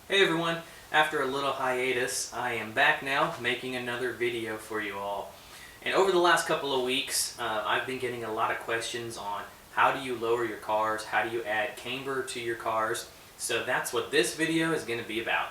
Hey everyone, after a little hiatus, I am back now making another video for you all. And over the last couple of weeks, I've been getting a lot of questions on how do you lower your cars, how do you add camber to your cars. So that's what this video is going to be about.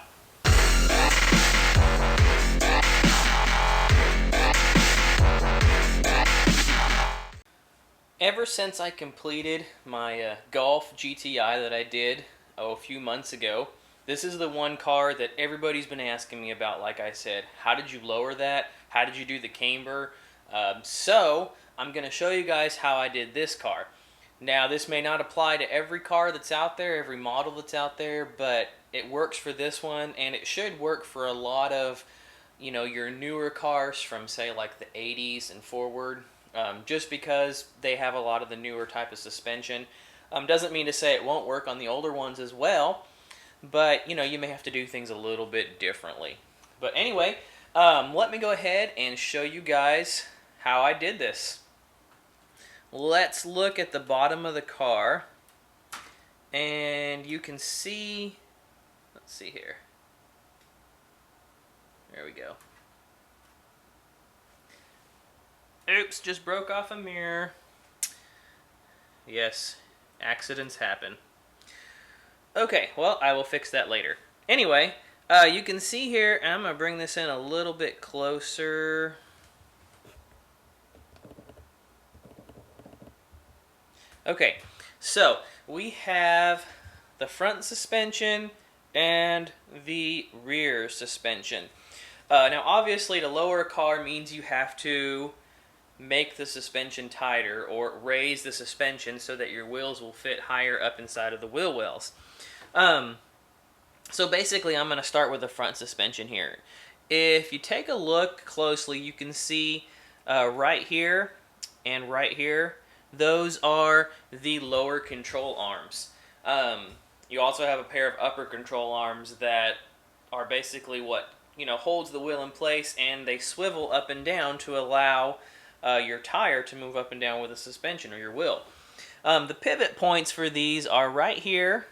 Ever since I completed my Golf GTI that I did a few months ago, this is the one car that everybody's been asking me about. Like I said, how did you lower that? How did you do the camber? So I'm going to show you guys how I did this car. Now this may not apply to every car that's out there, every model that's out there, but it works for this one, and it should work for a lot of your newer cars from, say, like the 80s and forward. Just because they have a lot of the newer type of suspension doesn't mean to say it won't work on the older ones as well, but you may have to do things a little bit differently. But anyway, let me go ahead and show you guys how I did this. Let's look at the bottom of the car, and you can see, let's see here. There we go. Oops, just broke off a mirror. Yes, accidents happen. Okay, well, I will fix that later. Anyway, you can see here, and I'm going to bring this in a little bit closer. Okay, so we have the front suspension and the rear suspension. Now, obviously, to lower a car means you have to make the suspension tighter or raise the suspension so that your wheels will fit higher up inside of the wheel wells. So basically, I'm going to start with the front suspension here. If you take a look closely, you can see right here and right here, those are the lower control arms. You also have a pair of upper control arms that are basically what holds the wheel in place, and they swivel up and down to allow your tire to move up and down with the suspension or your wheel. The pivot points for these are right here,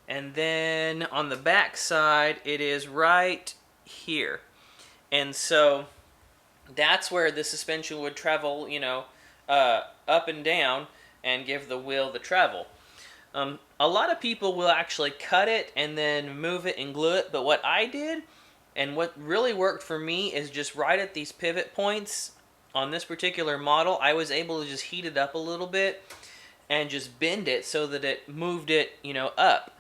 and then on the back side it is right here. And so that's where the suspension would travel, up and down and give the wheel the travel. A lot of people will actually cut it and then move it and glue it, but what I did and what really worked for me is just right at these pivot points. On this particular model, I was able to just heat it up a little bit and just bend it so that it moved it, up.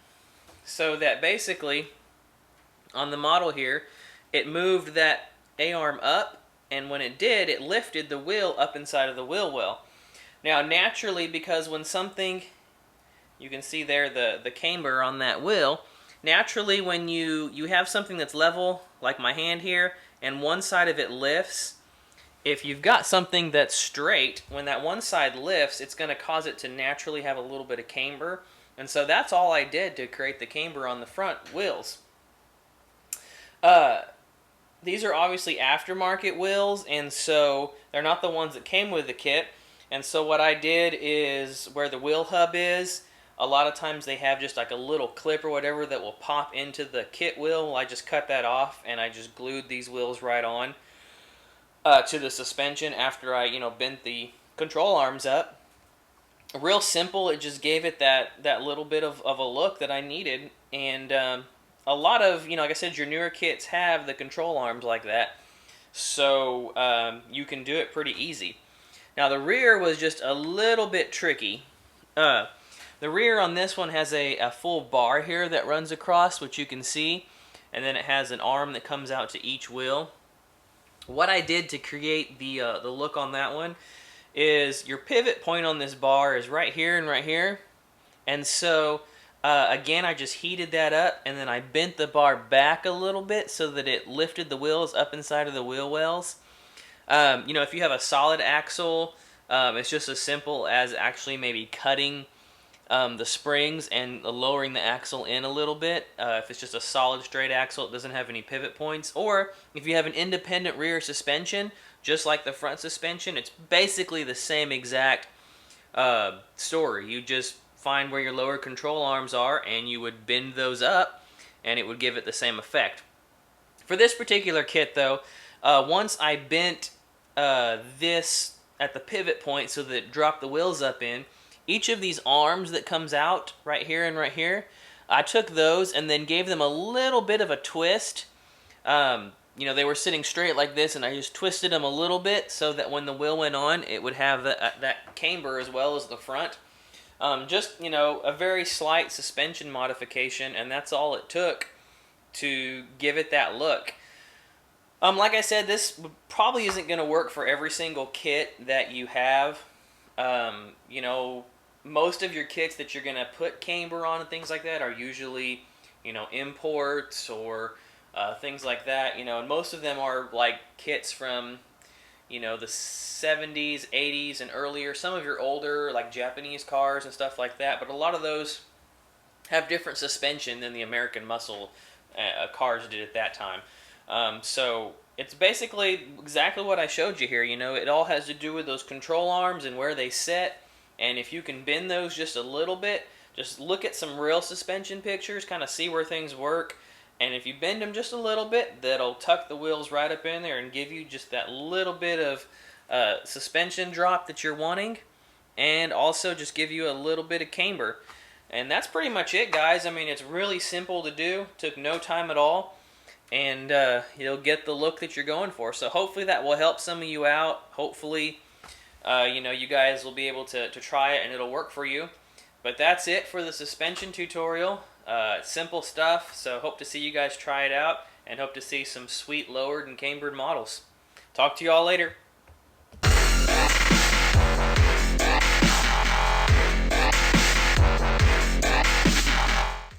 So that basically, on the model here, it moved that A-arm up, and when it did, it lifted the wheel up inside of the wheel well. Now, naturally, because when something, you can see there the camber on that wheel, naturally when you have something that's level, like my hand here, and one side of it lifts, if you've got something that's straight, when that one side lifts, it's going to cause it to naturally have a little bit of camber. And so that's all I did to create the camber on the front wheels. These are obviously aftermarket wheels, and so they're not the ones that came with the kit. And so what I did is, where the wheel hub is, a lot of times they have just like a little clip or whatever that will pop into the kit wheel. Well, I just cut that off, and I just glued these wheels right on to the suspension after I, bent the control arms up. Real simple. It just gave it that little bit of a look that I needed. And a lot of, like I said, your newer kits have the control arms like that. So you can do it pretty easy. Now the rear was just a little bit tricky. The rear on this one has a full bar here that runs across, which you can see. And then it has an arm that comes out to each wheel. What I did to create the look on that one is your pivot point on this bar is right here and right here. And so, again, I just heated that up, and then I bent the bar back a little bit so that it lifted the wheels up inside of the wheel wells. If you have a solid axle, it's just as simple as actually maybe cutting the springs and lowering the axle in a little bit. If it's just a solid straight axle, it doesn't have any pivot points. Or if you have an independent rear suspension, just like the front suspension, it's basically the same exact story. You just find where your lower control arms are, and you would bend those up, and it would give it the same effect. For this particular kit though, once I bent this at the pivot point so that it dropped the wheels up in, each of these arms that comes out right here and right here, I took those and then gave them a little bit of a twist. You know, they were sitting straight like this, and I just twisted them a little bit so that when the wheel went on, it would have that camber as well as the front. Just, you know, a very slight suspension modification, and that's all it took to give it that look. Like I said, this probably isn't going to work for every single kit that you have. You know, most of your kits that you're going to put camber on and things like that are usually, you know, imports or things like that. You know, and most of them are like kits from, you know, the 70s, 80s, and earlier. Some of your older, like Japanese cars and stuff like that. But a lot of those have different suspension than the American muscle cars did at that time. So it's basically exactly what I showed you here. You know, it all has to do with those control arms and where they sit. And if you can bend those just a little bit, just look at some real suspension pictures, kind of see where things work. And if you bend them just a little bit, that'll tuck the wheels right up in there and give you just that little bit of suspension drop that you're wanting. And also just give you a little bit of camber. And that's pretty much it, guys. I mean, it's really simple to do. Took no time at all. And you'll get the look that you're going for. So hopefully that will help some of you out. Hopefully, you know, you guys will be able to try it and it'll work for you. But that's it for the suspension tutorial. Simple stuff. So hope to see you guys try it out. And hope to see some sweet lowered and cambered models. Talk to you all later.